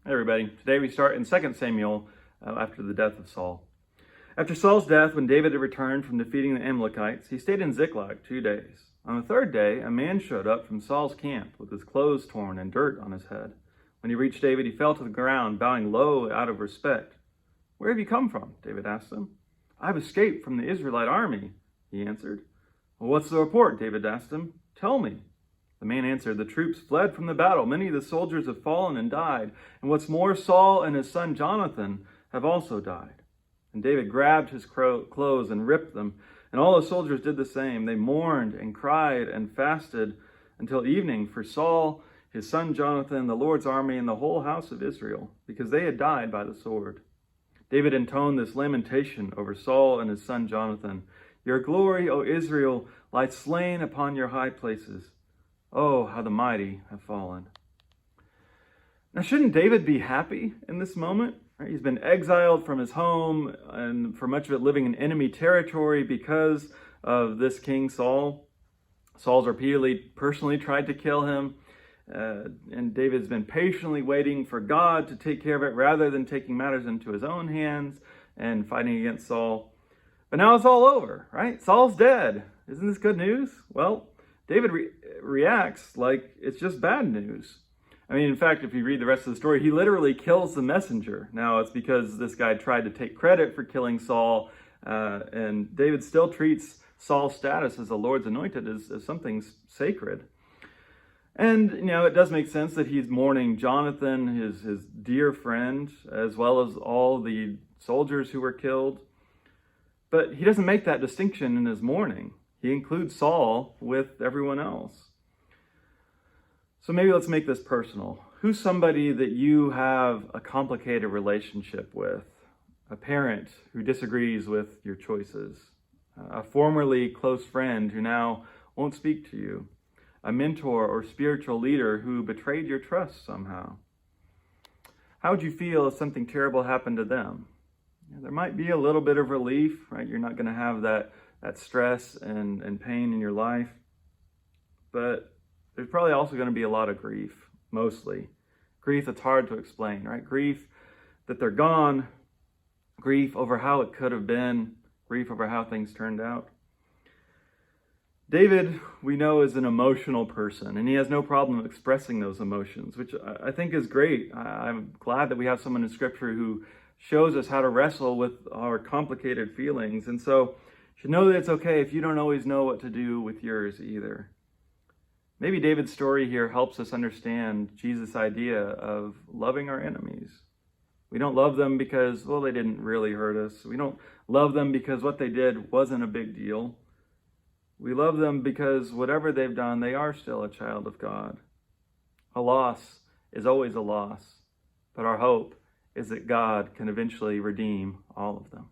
Hey everybody, today we start in 2 Samuel after the death of Saul. After Saul's death, when David had returned from defeating the Amalekites, he stayed in Ziklag 2 days. On the third day, a man showed up from Saul's camp with his clothes torn and dirt on his head. When he reached David, he fell to the ground, bowing low out of respect. "Where have you come from?" David asked him. "I have escaped from the Israelite army," he answered. "Well, what's the report?" David asked him. "Tell me." The man answered, "The troops fled from the battle. Many of the soldiers have fallen and died. And what's more, Saul and his son Jonathan have also died." And David grabbed his clothes and ripped them. And all the soldiers did the same. They mourned and cried and fasted until evening for Saul, his son Jonathan, the Lord's army, and the whole house of Israel, because they had died by the sword. David intoned this lamentation over Saul and his son Jonathan. "Your glory, O Israel, lies slain upon your high places. Oh, how the mighty have fallen." Now, shouldn't David be happy in this moment? Right? He's been exiled from his home and for much of it living in enemy territory because of this king Saul. Saul's repeatedly personally tried to kill him. And David's been patiently waiting for God to take care of it rather than taking matters into his own hands and fighting against Saul. But now it's all over, right? Saul's dead. Isn't this good news? Well, David reacts like it's just bad news. I mean, in fact, if you read the rest of the story, he literally kills the messenger. Now, it's because this guy tried to take credit for killing Saul, and David still treats Saul's status as the Lord's anointed as something sacred. And, it does make sense that he's mourning Jonathan, his dear friend, as well as all the soldiers who were killed. But he doesn't make that distinction in his mourning. He includes Saul with everyone else. So maybe let's make this personal. Who's somebody that you have a complicated relationship with? A parent who disagrees with your choices? A formerly close friend who now won't speak to you? A mentor or spiritual leader who betrayed your trust somehow? How would you feel if something terrible happened to them? There might be a little bit of relief, right? You're not going to have that stress and pain in your life. But there's probably also going to be a lot of grief, mostly. Grief that's hard to explain, right? Grief that they're gone, grief over how it could have been, grief over how things turned out. David, we know, is an emotional person, and he has no problem expressing those emotions, which I think is great. I'm glad that we have someone in Scripture who shows us how to wrestle with our complicated feelings. And so you should know that it's okay if you don't always know what to do with yours either. Maybe David's story here helps us understand Jesus' idea of loving our enemies. We don't love them because, they didn't really hurt us. We don't love them because what they did wasn't a big deal. We love them because whatever they've done, they are still a child of God. A loss is always a loss, but our hope is that God can eventually redeem all of them.